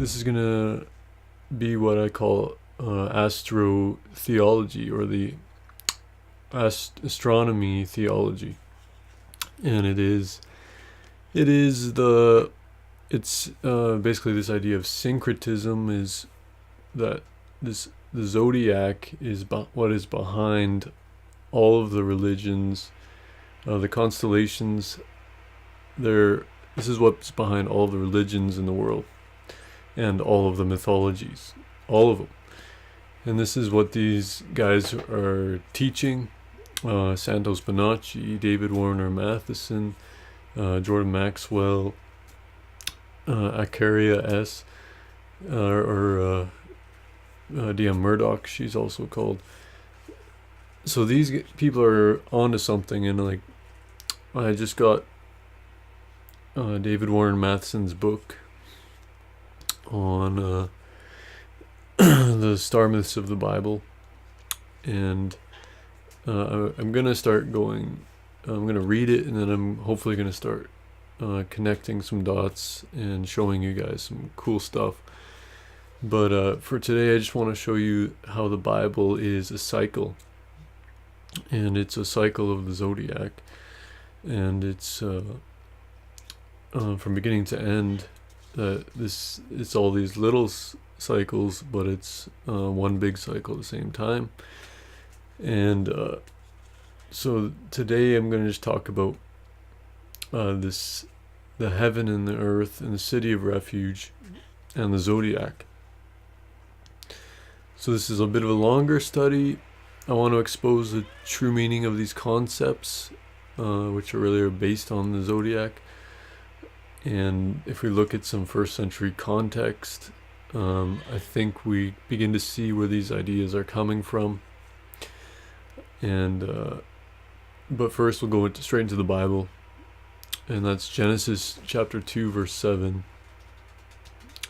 this is gonna be what I call astrotheology, or the astronomy theology, and it's basically this idea of syncretism, is that the zodiac is what is behind all of the religions, the constellations. This is what's behind all the religions in the world and all of the mythologies, all of them. And this is what these guys are teaching. Santos Bonacci, David Warner Matheson, Jordan Maxwell, Akaria S, or D.M. Murdoch, she's also called. So these people are onto something, and like, I just got David Warren Matheson's book on the star myths of the Bible, and I'm gonna read it, and then I'm hopefully gonna start connecting some dots and showing you guys some cool stuff. But for today, I just want to show you how the Bible is a cycle, and it's a cycle of the zodiac, and it's from beginning to end. It's all these little cycles, but it's one big cycle at the same time. And so today I'm going to just talk about the heaven and the earth and the city of refuge and the zodiac. So this is a bit of a longer study. I want to expose the true meaning of these concepts, which are based on the zodiac. And if we look at some first century context, I think we begin to see where these ideas are coming from. And but first we'll go straight into the Bible, and that's Genesis chapter 2 verse 7.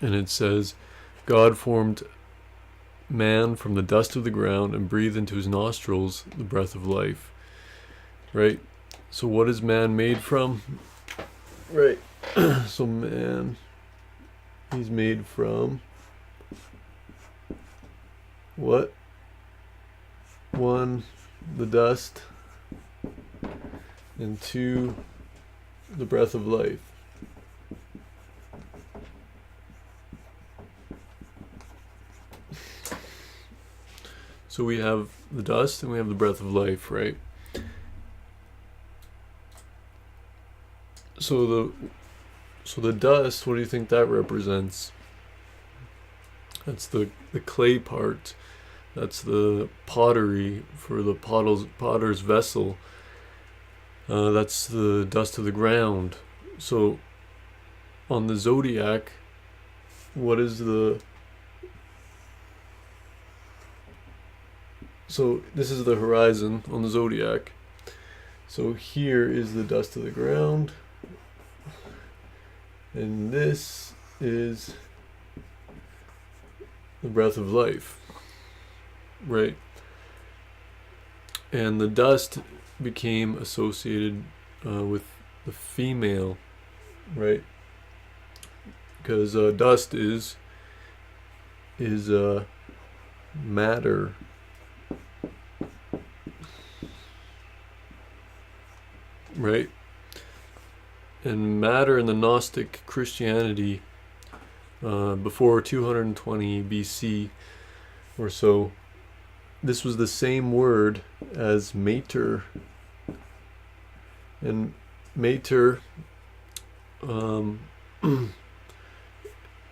And it says, God formed man from the dust of the ground and breathed into his nostrils the breath of life. Right? So what is man made from? Right. So man, he's made from what? One, the dust, and two, the breath of life. So we have the dust and we have the breath of life, right? So the dust, what do you think that represents? That's the clay part. That's the pottery for the potter's vessel. That's the dust of the ground. So on the zodiac, what is so this is the horizon on the zodiac. So here is the dust of the ground, and this is the breath of life, right? And the dust became associated with the female, right? Because dust is matter. Right? And matter in the Gnostic Christianity, before 220 BC or so, this was the same word as mater. And mater,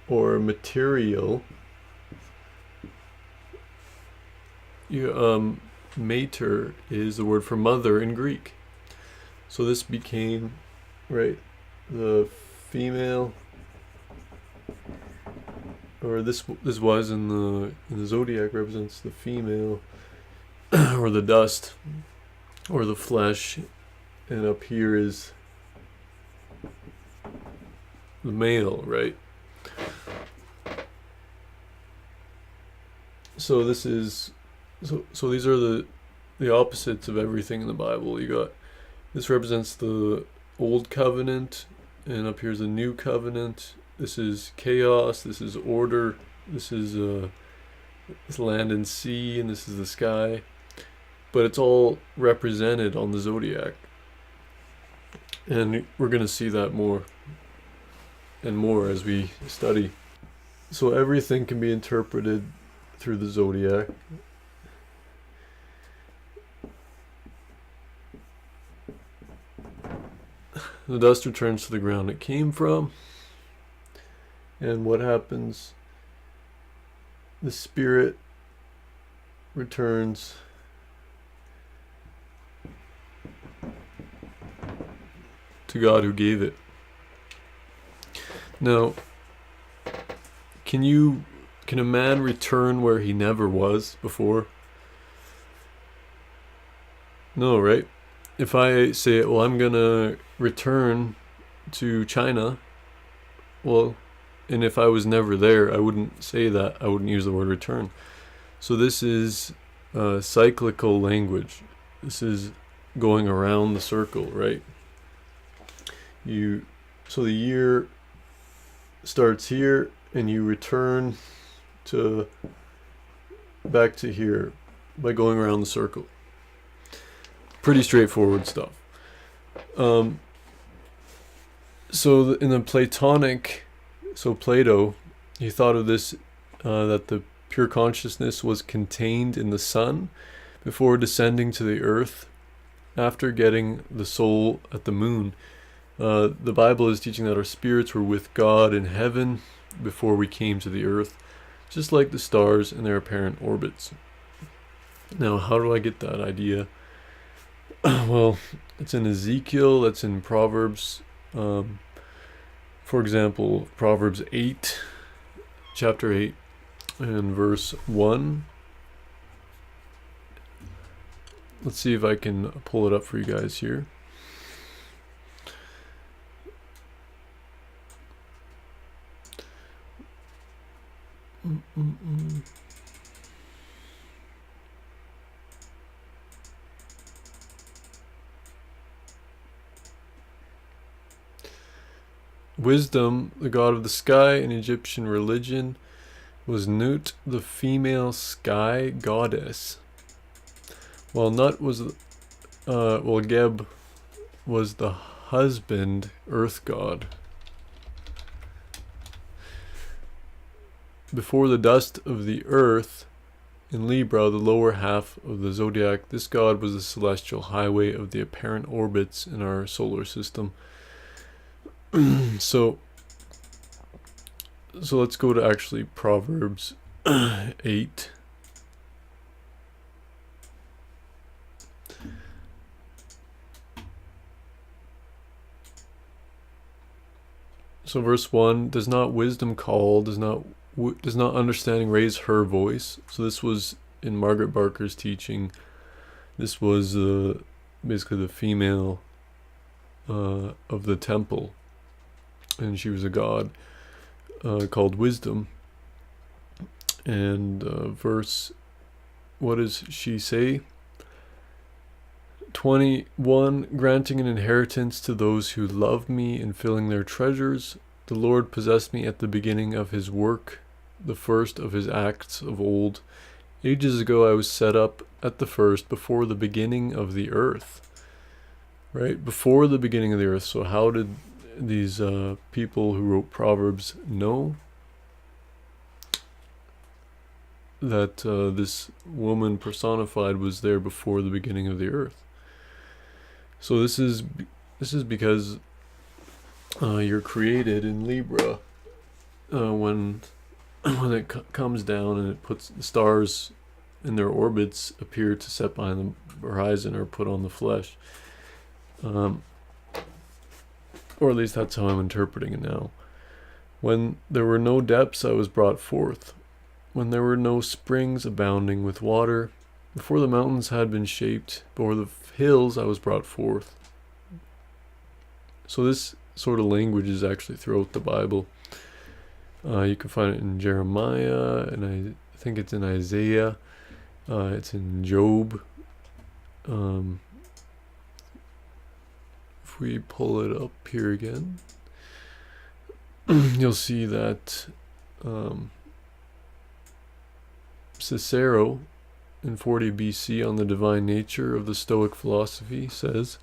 or material, mater is the word for mother in Greek. So this became, right, the female, or this was in the zodiac represents the female, or the dust, or the flesh, and up here is the male, right? So this is so these are the opposites of everything in the Bible. You got, this represents the old covenant, and up here's the new covenant, this is chaos, this is order, this is this land and sea, and this is the sky. But it's all represented on the zodiac. And we're going to see that more and more as we study. So everything can be interpreted through the zodiac. The dust returns to the ground it came from. And what happens? The spirit returns to God who gave it. Now, can a man return where he never was before? No, right? If I say, well, I'm gonna return to China, well, and if I was never there, I wouldn't say that. I wouldn't use the word return. So this is cyclical language. This is going around the circle, right? So the year starts here, and you return back to here by going around the circle. Pretty straightforward stuff. So in the Platonic, so Plato, he thought of this, that the pure consciousness was contained in the sun before descending to the earth after getting the soul at the moon. The Bible is teaching that our spirits were with God in heaven before we came to the earth, just like the stars in their apparent orbits. Now, how do I get that idea? Well, it's in Ezekiel, that's in Proverbs. For example, Proverbs 8, chapter 8, and verse 1. Let's see if I can pull it up for you guys here. Wisdom, the god of the sky in Egyptian religion, was Nut, the female sky goddess, while Geb was the husband earth god. Before the dust of the earth, in Libra, the lower half of the zodiac, this god was the celestial highway of the apparent orbits in our solar system. So let's go to actually Proverbs 8. So verse 1, does not wisdom call, does not understanding raise her voice? So this was in Margaret Barker's teaching. This was basically the female of the temple, and she was a god called Wisdom. And verse, what does she say? 21, granting an inheritance to those who love me and filling their treasures. The Lord possessed me at the beginning of his work, the first of his acts of old. Ages ago I was set up at the first, before the beginning of the earth. Right? Before the beginning of the earth. So how did these people who wrote Proverbs know that this woman personified was there before the beginning of the earth? So this is because you're created in Libra when it comes down and it puts the stars in their orbits appear to set behind the horizon or put on the flesh. Or at least that's how I'm interpreting it now. When there were no depths, I was brought forth. When there were no springs abounding with water, before the mountains had been shaped, before the hills, I was brought forth. So this sort of language is actually throughout the Bible. You can find it in Jeremiah, and I think it's in Isaiah. It's in Job. If we pull it up here again. you'll see that Cicero in 40 BC on the divine nature of the Stoic philosophy says,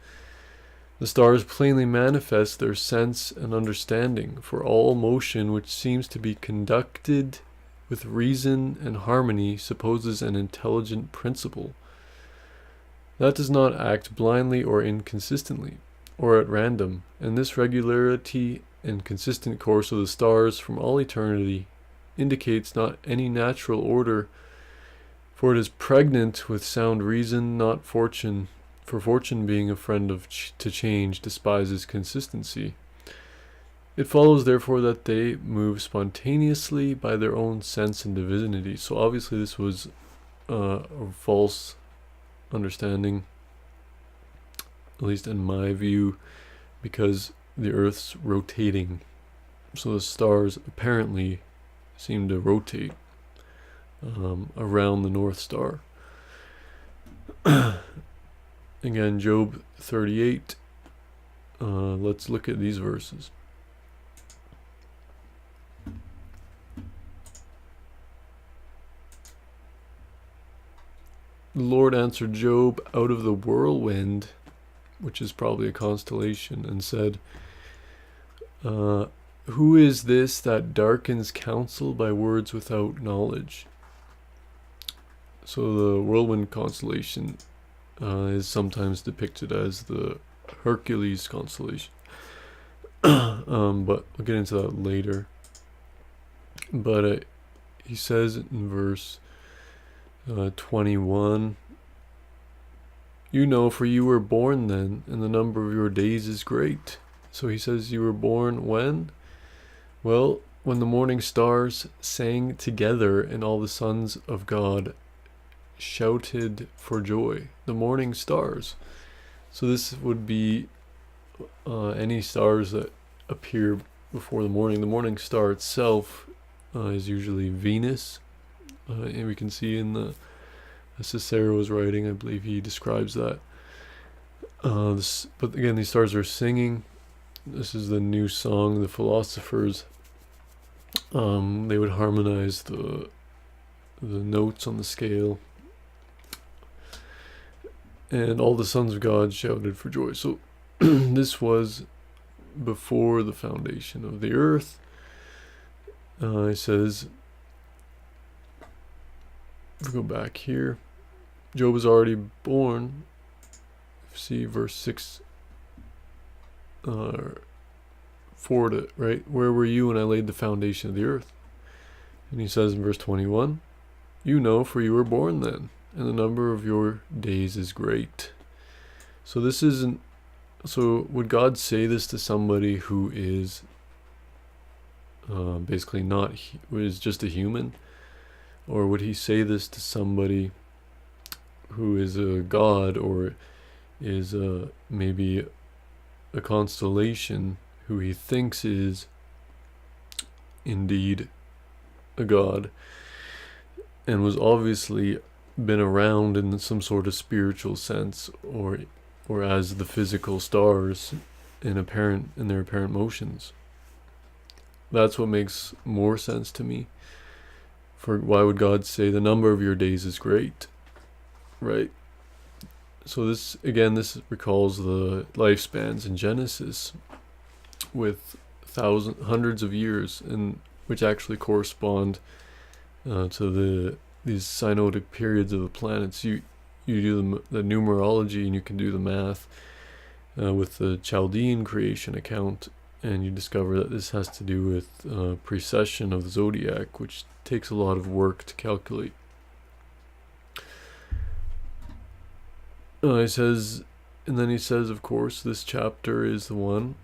"The stars plainly manifest their sense and understanding, for all motion which seems to be conducted with reason and harmony supposes an intelligent principle. That does not act blindly or inconsistently, or at random, and this regularity and consistent course of the stars from all eternity indicates not any natural order, for it is pregnant with sound reason, not fortune, for fortune being a friend to change despises consistency. It follows therefore that they move spontaneously by their own sense and divinity." So obviously this was a false understanding, at least in my view, because the Earth's rotating. So the stars apparently seem to rotate around the North Star. Again, Job 38. Let's look at these verses. "The Lord answered Job out of the whirlwind," which is probably a constellation, "and said, who is this that darkens counsel by words without knowledge?" So the whirlwind constellation is sometimes depicted as the Hercules constellation. But we'll get into that later. But he says in verse 21, "You know, for you were born then, and the number of your days is great." So he says you were born when? Well, when the morning stars sang together and all the sons of God shouted for joy. The morning stars. So this would be any stars that appear before the morning. The morning star itself is usually Venus. And we can see in the Cicero's writing, I believe he describes that. But again, these stars are singing. This is the new song. The philosophers, they would harmonize the notes on the scale. And all the sons of God shouted for joy. So this was before the foundation of the earth. It says, if we go back here, Job was already born. See verse 6, 4 to, right? "Where were you when I laid the foundation of the earth?" And he says in verse 21, "You know, for you were born then, and the number of your days is great." So this isn't, so would God say this to somebody who is basically not, who is just a human? Or would he say this to somebody who is a god, or is maybe a constellation, who he thinks is indeed a god, and was obviously been around in some sort of spiritual sense, or as the physical stars in their apparent motions? That's what makes more sense to me. For why would God say the number of your days is great, right? So this recalls the lifespans in Genesis with hundreds of years, and which actually correspond to these synodic periods of the planets. You do the numerology, and you can do the math with the Chaldean creation account, and you discover that this has to do with precession of the zodiac, which takes a lot of work to calculate. He says, of course, this chapter is the one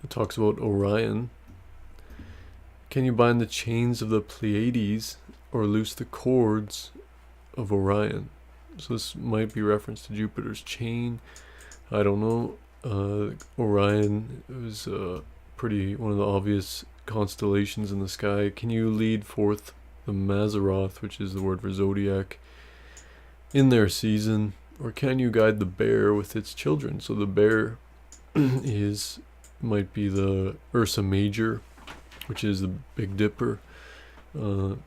that talks about Orion. "Can you bind the chains of the Pleiades or loose the cords of Orion?" So this might be reference to Jupiter's chain. I don't know. Orion is one of the obvious constellations in the sky. "Can you lead forth the Mazzaroth," which is the word for zodiac, "in their season? Or can you guide the bear with its children?" So the bear might be the Ursa Major, which is the Big Dipper, or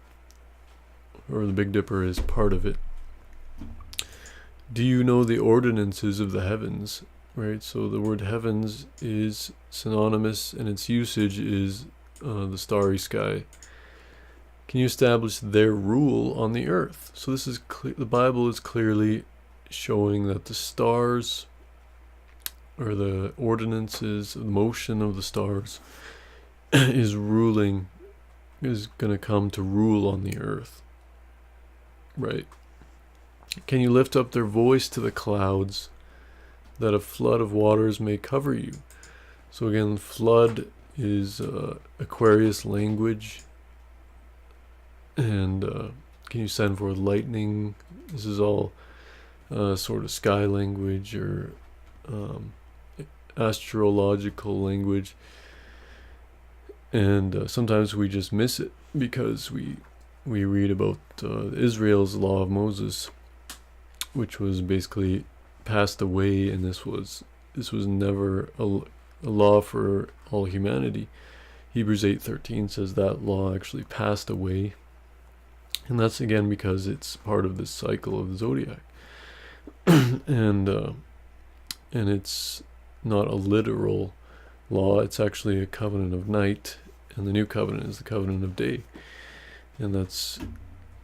the Big Dipper is part of it. Do you know the ordinances of the heavens? Right, so the word heavens is synonymous, and its usage is the starry sky. Can you establish their rule on the earth? So this is the Bible is clearly showing that the stars, or the ordinances, the motion of the stars, is going to come to rule on the earth. Right. Can you lift up their voice to the clouds, that a flood of waters may cover you? So again, flood is Aquarius language. And can you send forth lightning? This is all sort of sky language, or astrological language. And sometimes we just miss it because we read about Israel's law of Moses, which was basically passed away, and this was never a law for all humanity. Hebrews 8:13 says that law actually passed away, and that's again because it's part of this cycle of the zodiac. and it's not a literal law, it's actually a covenant of night, and the new covenant is the covenant of day. And that's,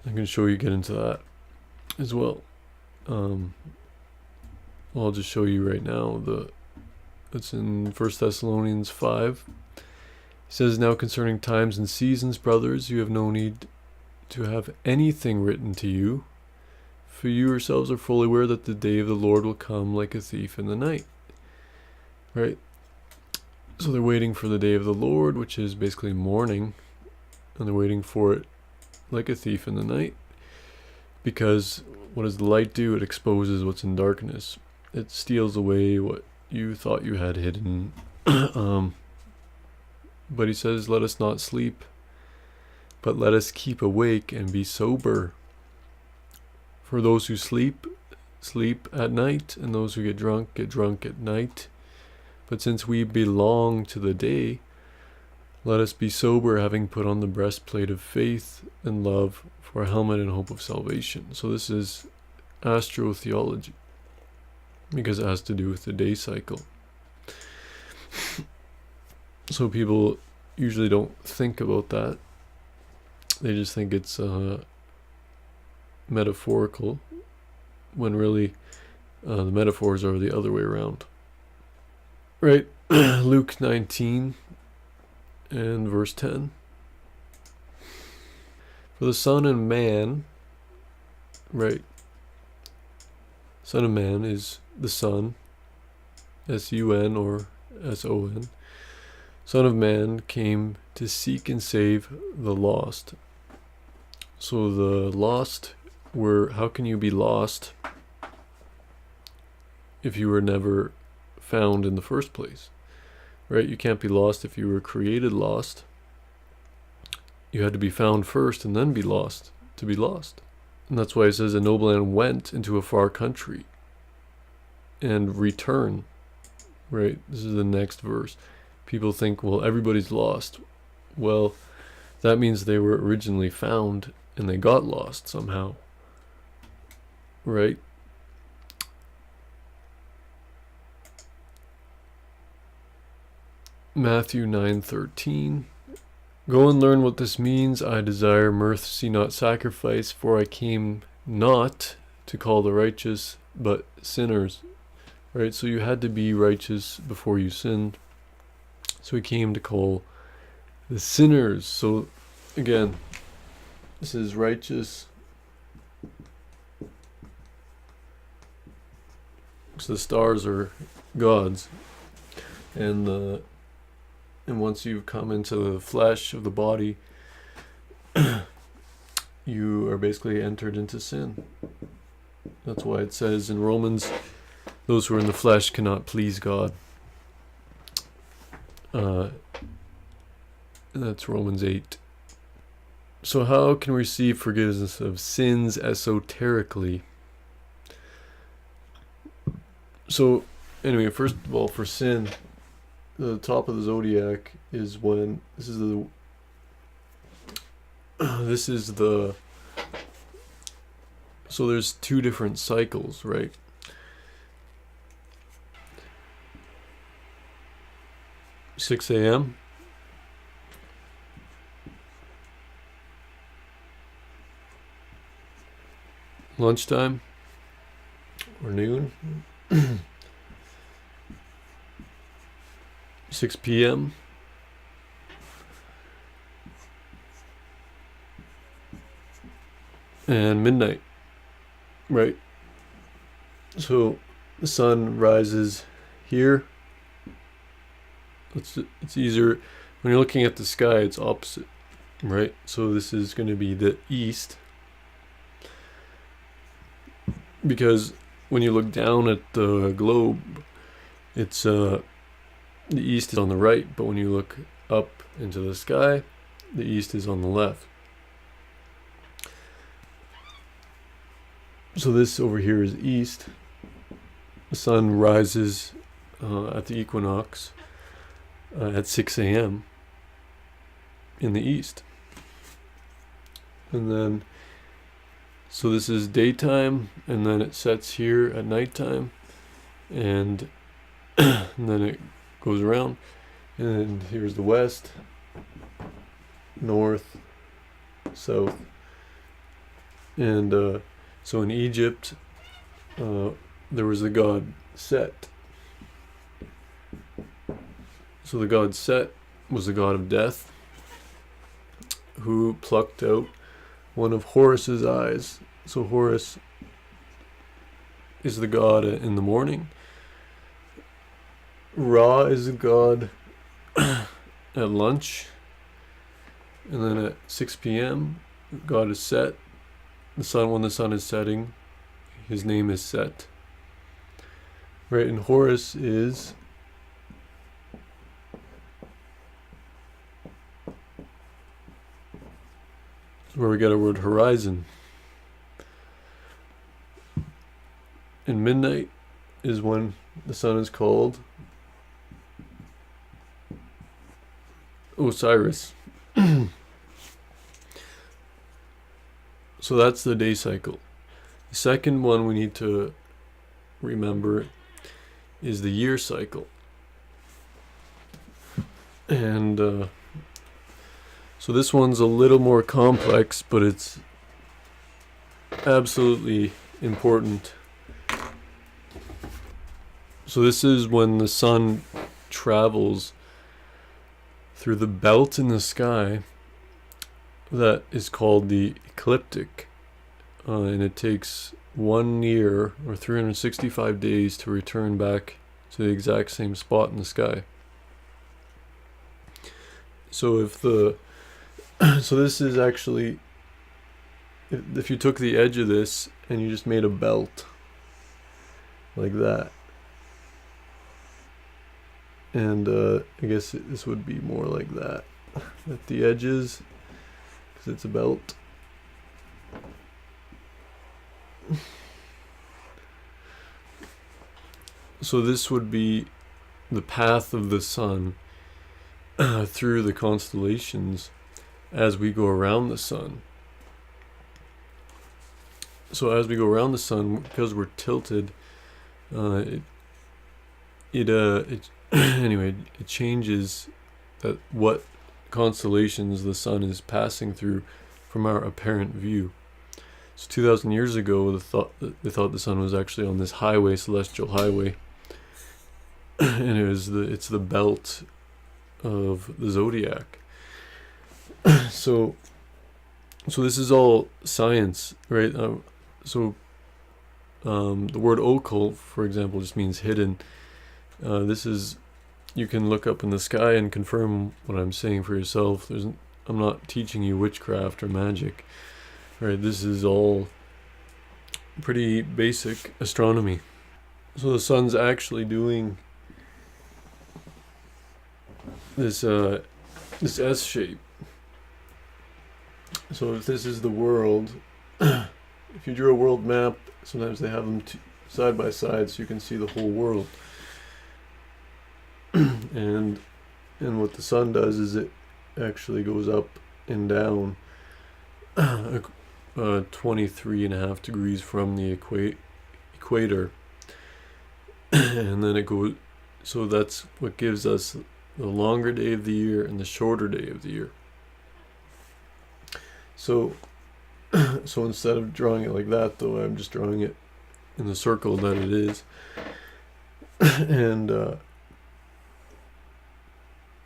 I'm going to show you, get into that as well. I'll just show you right now. It's in 1 Thessalonians 5. He says, now concerning times and seasons, brothers, you have no need to have anything written to you, for you yourselves are fully aware that the day of the Lord will come like a thief in the night. Right? So they're waiting for the day of the Lord, which is basically morning, and they're waiting for it like a thief in the night. Because what does the light do? It exposes what's in darkness. It steals away what you thought you had hidden. But he says, let us not sleep, but let us keep awake and be sober. For those who sleep, sleep at night, and those who get drunk at night. But since we belong to the day, let us be sober, having put on the breastplate of faith and love for a helmet and hope of salvation. So this is Astrotheology, because it has to do with the day cycle. So people usually don't think about that. They just think it's metaphorical, when really the metaphors are the other way around. Right? Luke 19 and verse 10. For the Son of Man, right? Son of Man is the Son, S-U-N or S-O-N. Son of Man came to seek and save the lost. So the lost were, how can you be lost if you were never found in the first place? Right? You can't be lost if you were created lost. You had to be found first and then be lost to be lost. And that's why it says a nobleman went into a far country and return. Right? This is the next verse. People think, well, everybody's lost. Well, that means they were originally found and they got lost somehow. Right? Matthew 9:13. Go and learn what this means. I desire mercy, not sacrifice, for I came not to call the righteous, but sinners. Right? So you had to be righteous before you sinned. So he came to call the sinners. So again, this is righteous. So the stars are gods. And once you come into the flesh of the body, you are basically entered into sin. That's why it says in Romans, those who are in the flesh cannot please God. That's Romans 8. So how can we receive forgiveness of sins esoterically? So anyway, first of all, for sin, the top of the zodiac is when, this is the this is the, so there's two different cycles, right? Six a.m. lunchtime or noon. 6 p.m. and midnight, right? So the sun rises here. It's easier when you're looking at the sky, it's opposite, right? So this is going to be the east, because when you look down at the globe, it's the east is on the right, but when you look up into the sky, the east is on the left. So this over here is east. The sun rises at the equinox at 6 a.m. in the east. And then, so this is daytime, and then it sets here at nighttime, and, and then it goes around, and here's the west, north, south, and so in Egypt, there was the god Set. So the god Set was the god of death, who plucked out one of Horus's eyes. So Horus is the god in the morning. Ra is the god at lunch. And then at 6 p.m., god is Set. The sun, when the sun is setting, his name is Set. Right, and Horus is where we get our word horizon. And midnight is when the sun is called Osiris. So that's the day cycle. The second one we need to remember is the year cycle. And so this one's a little more complex, but it's absolutely important. So this is when the sun travels through the belt in the sky that is called the ecliptic, and it takes 1 year or 365 days to return back to the exact same spot in the sky. So if the so this is actually, if you took the edge of this and you just made a belt like that, and I guess this would be more like that at the edges, because it's a belt. So this would be the path of the sun through the constellations as we go around the sun. So as we go around the sun, because we're tilted, anyway, it changes that what constellations the sun is passing through from our apparent view. So 2,000 years ago, they thought the sun was actually on this highway, celestial highway, and it's the belt of the zodiac. So this is all science, right? The word occult, for example, just means hidden. You can look up in the sky and confirm what I'm saying for yourself. I'm not teaching you witchcraft or magic, right? This is all pretty basic astronomy. So the sun's actually doing this S shape. So if this is the world, if you drew a world map, sometimes they have them side by side so you can see the whole world. and what the sun does is it actually goes up and down 23.5 degrees from the equator. And then it goes, so that's what gives us the longer day of the year and the shorter day of the year. So instead of drawing it like that, though, I'm just drawing it in the circle that it is. And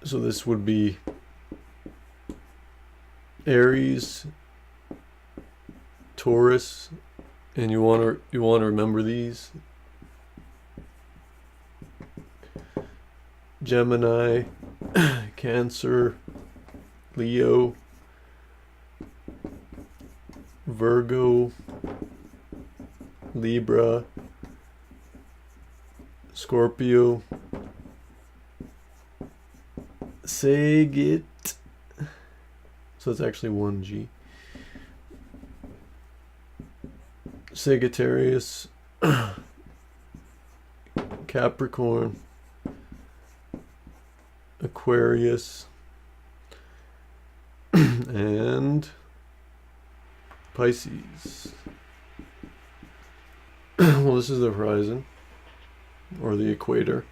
so this would be Aries, Taurus, and you want to remember these: Gemini, Cancer, Leo, Virgo, Libra, Scorpio, Sagitt. So it's actually one G. Sagittarius, Capricorn, Aquarius, and Pisces. Well, this is the horizon, or the equator.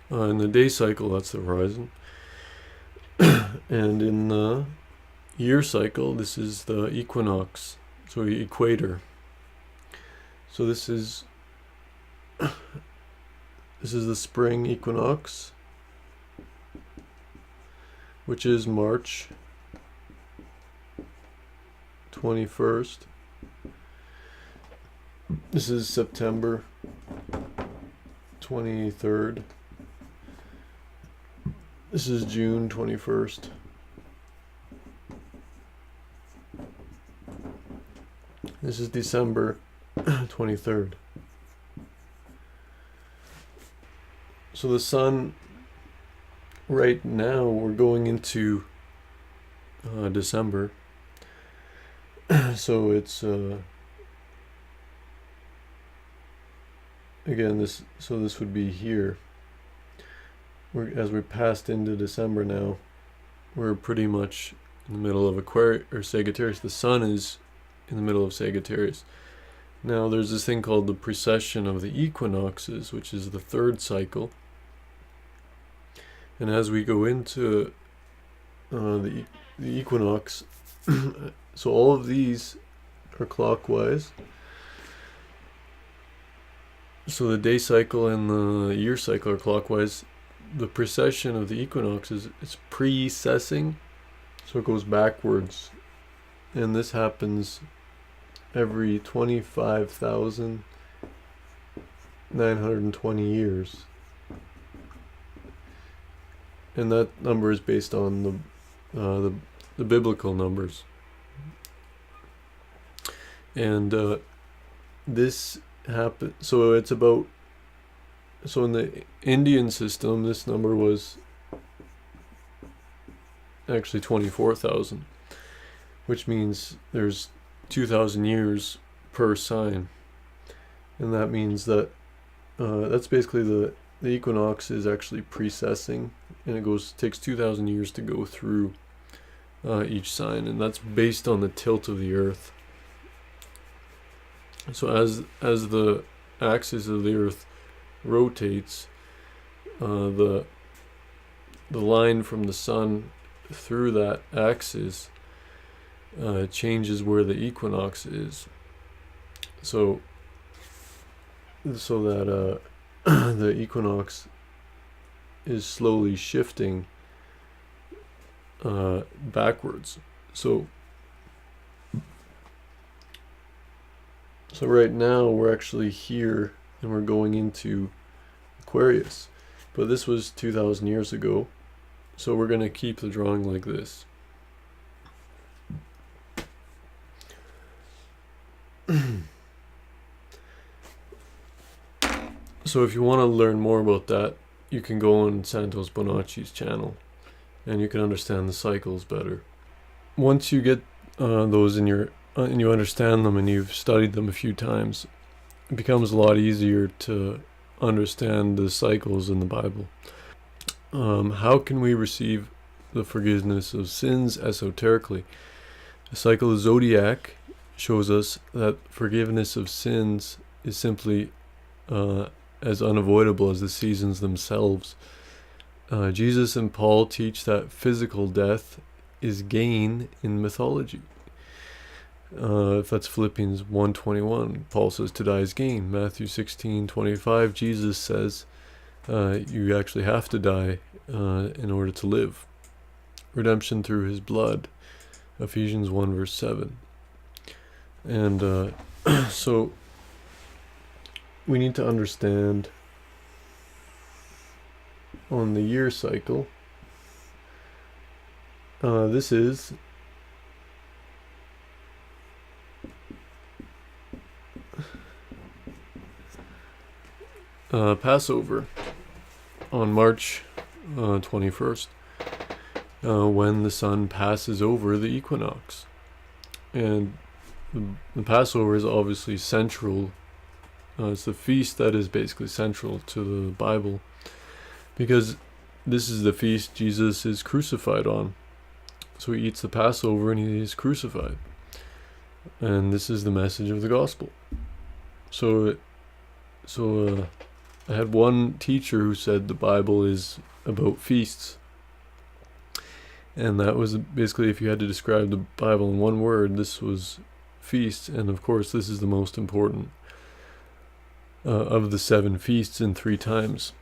In the day cycle, that's the horizon. And in the year cycle, this is the equinox, so the equator. So this is the spring equinox, which is March 21st. This is September 23rd. This is June 21st. This is December 23rd. So the sun, right now, we're going into December. So it's again this. So this would be here. As we passed into December now, we're pretty much in the middle of Aquarius or Sagittarius. The sun is in the middle of Sagittarius. Now there's this thing called the precession of the equinoxes, which is the third cycle. And as we go into the equinox, so all of these are clockwise. So the day cycle and the year cycle are clockwise. The precession of the equinox it's precessing, so it goes backwards, and this happens every 25,920 years, and that number is based on the biblical numbers. And this happen. So it's about. So in the Indian system, this number was actually 24,000, which means there's 2,000 years per sign, and that means that that's basically the equinox is actually precessing, and it takes 2,000 years to go through each sign, and that's based on the tilt of the Earth. So as the axis of the Earth rotates, the line from the sun through that axis changes where the equinox is. So that the equinox is slowly shifting backwards. So right now we're actually here and we're going into Aquarius, but this was 2,000 years ago, so we're going to keep the drawing like this. So if you want to learn more about that, you can go on Santos Bonacci's channel and you can understand the cycles better. Once you get those in your and you understand them and you've studied them a few times, it becomes a lot easier to understand the cycles in the Bible. How can we receive the forgiveness of sins esoterically? The cycle of zodiac shows us that forgiveness of sins is simply as unavoidable as the seasons themselves. Jesus and Paul teach that physical death is gain in mythology. If that's Philippians 1:21, Paul says to die is gain. Matthew 16:25, Jesus says you actually have to die in order to live. Redemption through his blood. Ephesians 1:7. And so we need to understand on the year cycle, this is Passover on March 21st, when the sun passes over the equinox. And the Passover is obviously central. It's the feast that is basically central to the Bible, because this is the feast Jesus is crucified on. So he eats the Passover and he is crucified. And this is the message of the gospel. So I had one teacher who said the Bible is about feasts. And that was basically, if you had to describe the Bible in one word, this was feast. And of course, this is the most important of the 7 feasts in 3 times.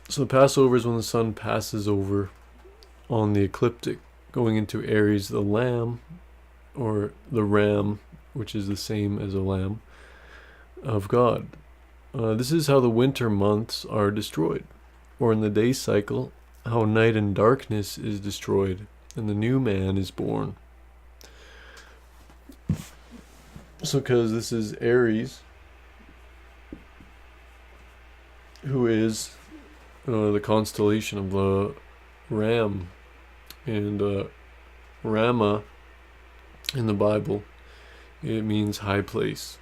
So the Passover is when the sun passes over on the ecliptic, going into Aries, the lamb, or the ram, which is the same as a lamb, of God. This is how the winter months are destroyed, or in the day cycle, how night and darkness is destroyed, and the new man is born. So because this is Aries, who is the constellation of the ram, and Rama in the Bible, it means high place.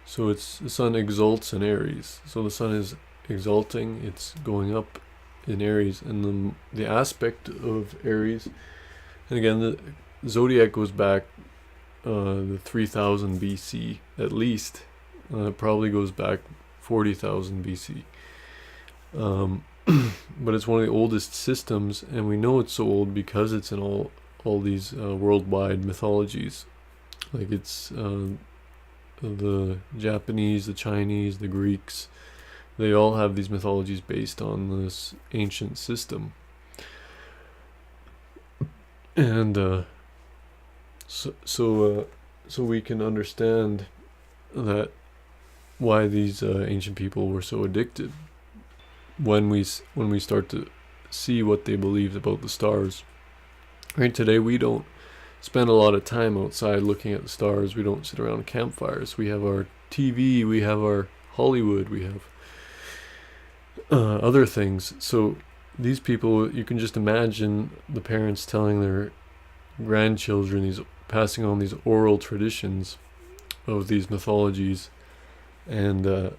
So it's the sun exalts in Aries. So the sun is exalting, it's going up in Aries, and the aspect of Aries, and again the zodiac goes back the 3000 BC at least. It probably goes back 40,000 BC. But it's one of the oldest systems, and we know it's so old because it's in all these worldwide mythologies. Like it's the Japanese, the Chinese, the Greeks, they all have these mythologies based on this ancient system. And so we can understand that why these ancient people were so addicted when we start to see what they believed about the stars. Right, today we don't spend a lot of time outside looking at the stars. We don't sit around campfires. We have our TV, we have our Hollywood, we have other things. So these people, you can just imagine the parents telling their grandchildren, passing on these oral traditions of these mythologies, and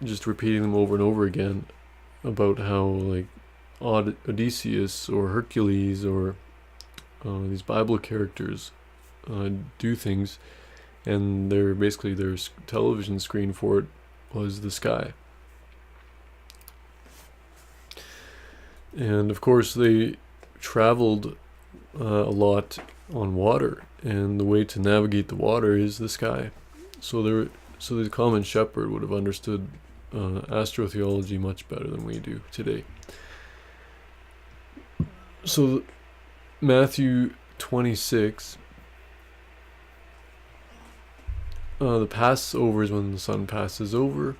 just repeating them over and over again about how, like, Odysseus or Hercules or these Bible characters do things, and their television screen for it was the sky. And of course they traveled a lot on water, and the way to navigate the water is the sky. So the common shepherd would have understood astrotheology much better than we do today. So Matthew 26, the Passover is when the sun passes over.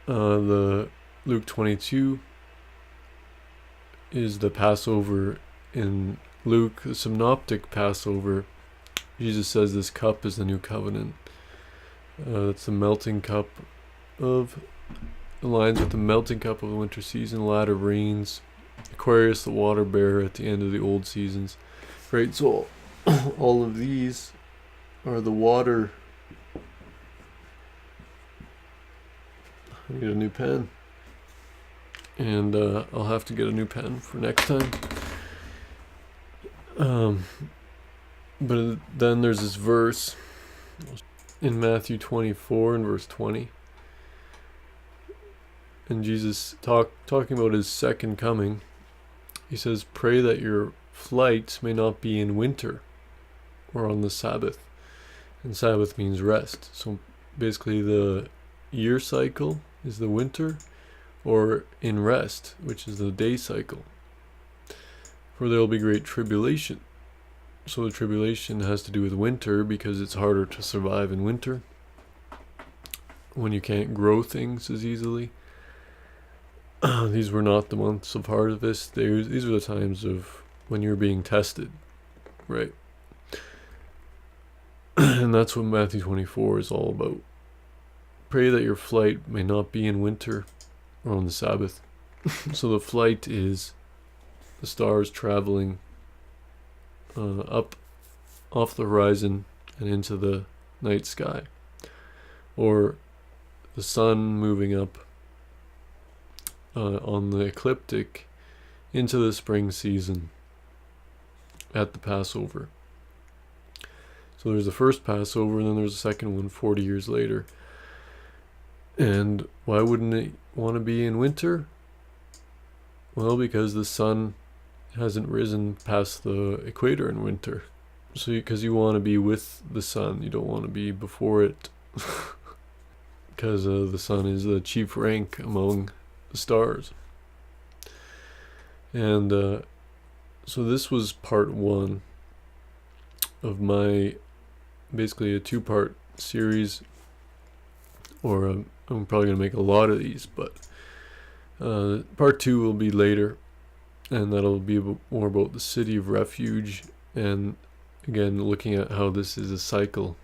The Luke 22 is the Passover in Luke. The synoptic Passover, Jesus says this cup is the new covenant. It's the melting cup aligns with the melting cup of the winter season, latter rains. Aquarius, the water bearer at the end of the old seasons. Right, so all of these are the water. I need a new pen. And I'll have to get a new pen for next time. But then there's this verse in Matthew 24 and verse 20. And Jesus talking about his second coming, he says, "Pray that your flight may not be in winter or on the Sabbath." And Sabbath means rest. So basically the year cycle is the winter, or in rest, which is the day cycle. For there will be great tribulation. So the tribulation has to do with winter, because it's harder to survive in winter when you can't grow things as easily. These were not the months of harvest. These were the times of when you're being tested, right? And that's what Matthew 24 is all about. Pray that your flight may not be in winter or on the Sabbath. So the flight is the stars traveling up off the horizon and into the night sky, or the sun moving up on the ecliptic into the spring season at the Passover. So there's the first Passover, and then there's the second one 40 years later. And why wouldn't it want to be in winter? Well, because the sun hasn't risen past the equator in winter. So because you want to be with the sun, you don't want to be before it. Because the sun is the chief rank among the stars. And so this was part one of my, basically a two-part series, or I'm probably going to make a lot of these, but part two will be later, and that'll be more about the city of refuge, and again looking at how this is a cycle